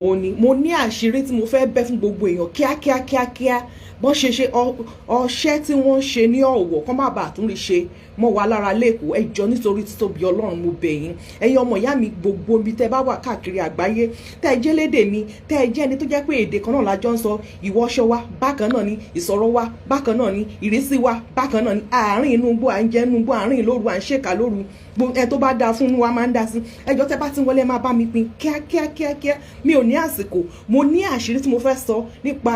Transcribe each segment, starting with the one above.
mo ní àṣírí tí mo fẹ́ bẹ́ fún gbogbo èèyàn kíákíá bọ́n ṣe ọṣẹ́ tí wọ́n ṣe ní Ọ̀wọ̀ kọ́ má bàa tún lè ṣe mọ́ wa lára lẹ́kọ̀ọ́ ẹjọ́ nítorí títóbi Ọlọ́run mo bẹ̀ yín ẹ̀yin ọmọ ìyá mi gbogbo ibi tẹ́ bá wà káàkiri àgbáyé tẹ́ ẹ jẹ́ lédè mi tẹ́ ẹ jẹ́ ẹni tó jẹ́ pé èdè kan náà lájọ́ ń sọ ìwọṣọ wa bákan náà ni ìsọ̀rọ̀ wa bákan náà ni ìrísí wa bákan náà ni àárín inú igbó à ń jẹ inú igbó àárín lóru à ń ṣèkà lóru ẹ tó bá dáa fún wa máa ń dá sí ẹjọ́ tẹ́ bá ti wọlé máa bá mi pín kíákíá mi ò ní àsìkò mo ní àṣírí tí mo fẹ́ sọ nípa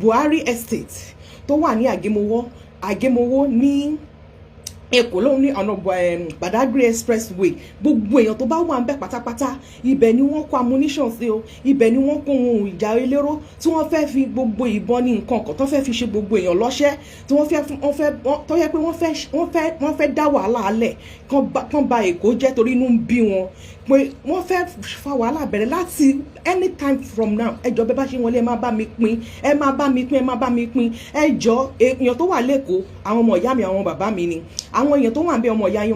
Buhari estate tó wà ní Agemoowo ní Èkó lóhun ní ọ̀nà Badagry expressway gbogbo èèyàn tó bá wà ń bẹ pátápátá ibẹ̀ ni wọ́n kó ammunition sí o ibẹ̀ ni wọ́n kó ohun ìjà elérò tí wọ́n fẹ́ fi gbogbo ìbọn ní nǹkan kan tó fẹ́ fi ṣe gbogbo èèyàn lọ́ṣẹ́ tí wọ́n yẹ pé wọ́n fẹ́ dá wàhálà alẹ̀ kán ba Èkó jẹ́ torí inú ń bí wọn pé wọ́n fẹ́ fa wàhálà bẹ̀rẹ̀ láti anytime from now ẹjọ́ bẹ́ẹ̀ bá ṣe wọlé ẹ má bá mi pín ẹjọ́ èèyàn tó wà lẹ́kọ̀ọ́ àwọn ọmọ ìyá mi àwọn bàbá mi ni àwọn èèyàn tó wà ń bẹ ọmọ ìyá yín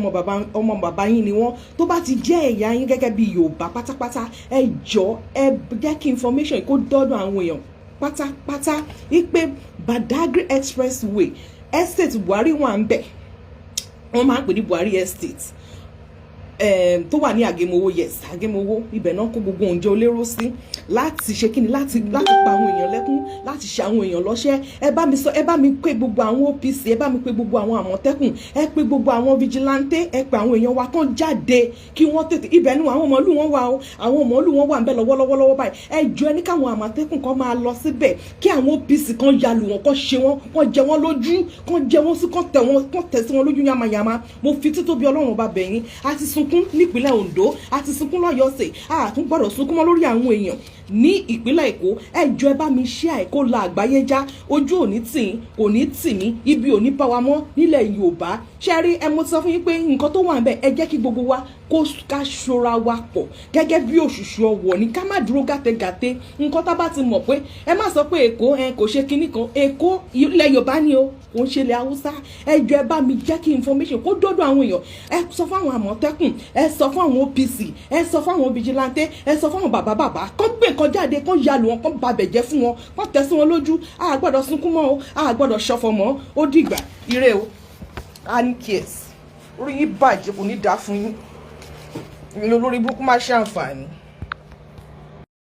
ọmọ bàbá yín ni wọ́n tó bá ti jẹ́ ẹ̀yà yín gẹ́gẹ́ bí Yorùbá pátápátá ẹjọ́ ẹ jẹ́ kí information kó dọ́dọ̀ àwọn èèyàn pátápátá wípé Badagry expressway estate Buhari wà ń bẹ wọ́n máa ń pè ní Buhari estate tó wà ní Agemoowo yes Agemoowo ibẹ̀ náà kó gbogbo oúnjẹ olóró sí láti ṣe kíni láti pa àwọn èèyàn lẹ́kún láti ṣe àwọn èèyàn lọ́ṣẹ́ ẹ bá mi pé gbogbo àwọn OPC ẹ bá mi pé gbogbo àwọn Àmọ̀tẹ́kùn ẹ pé gbogbo àwọn vigilante ẹ pé àwọn èèyàn wa kàn jáde kí wọ́n tètè ibẹ̀ ni àwọn ọmọlú wọn wà o àwọn ọmọlú wọn wà ń bẹ lọ́wọ́lọ́wọ́ báyìí ẹ jọ ẹni káwọn Àmọ̀tẹ́kùn kan máa lọ síbẹ̀ kí àwọn OPC kan yalù wọn kan ṣe wọn kan jẹ wọn lójú kan jẹ wọn sí kan tẹ̀ sí wọn lójú yamayama mo fi títóbi Ọlọ́run ọba bẹ̀yìn àti sunkún nípínlẹ̀ Ondo àti sunkún lọ́yọ̀ ṣe àtún gbọ́dọ̀ sunkún mọ́ lórí àwọn èèyàn ní ìpínlẹ̀ Èkó ẹjọ́ ẹ bá mi ṣe àìkó la àgbáyé já ojú òní tì kò ní tì mí ibi òní bá wa mọ́ nílẹ̀ Yorùbá ṣe rí ẹ mo ti sọ fún yín pé nǹkan tó wà ń bẹ ẹ jẹ́ kí gbogbo wa kó ká ṣọ́ra wa pọ̀ gẹ́gẹ́ bí òṣùṣù ọwọ̀ ní ká má dúró gàtẹ́gàtẹ́ nǹkan tá bá ti mọ̀ pé ẹ má sọ pé Èkó kò ṣe kinní kan Èkó ilẹ̀ Yorùbá ni o kò ń ṣe ilẹ̀ Haúsá ẹjọ́ ẹ bá mi jẹ́ kí information kó dọ́dọ̀ àwọn èèyàn ẹ sọ fún àwọn Àmọ̀tẹ́kùn ẹ sọ fún àwọn OPC ẹ sọ fún àwọn vigilante ẹ sọ fún àwọn bàbá kán gbé nǹkan jáde kán yalù wọn kán babẹ̀ jẹ́ fún wọn kán tẹ̀ sí wọn lójú a gbọ́dọ̀ sunkún mọ́ o a gbọ́dọ̀ ṣọ̀fọ̀ mọ́ ó dìgbà ire o ankies orí yín bàjẹ́ kò ní dá fún yín olórí burúkú má ṣe àǹfààní.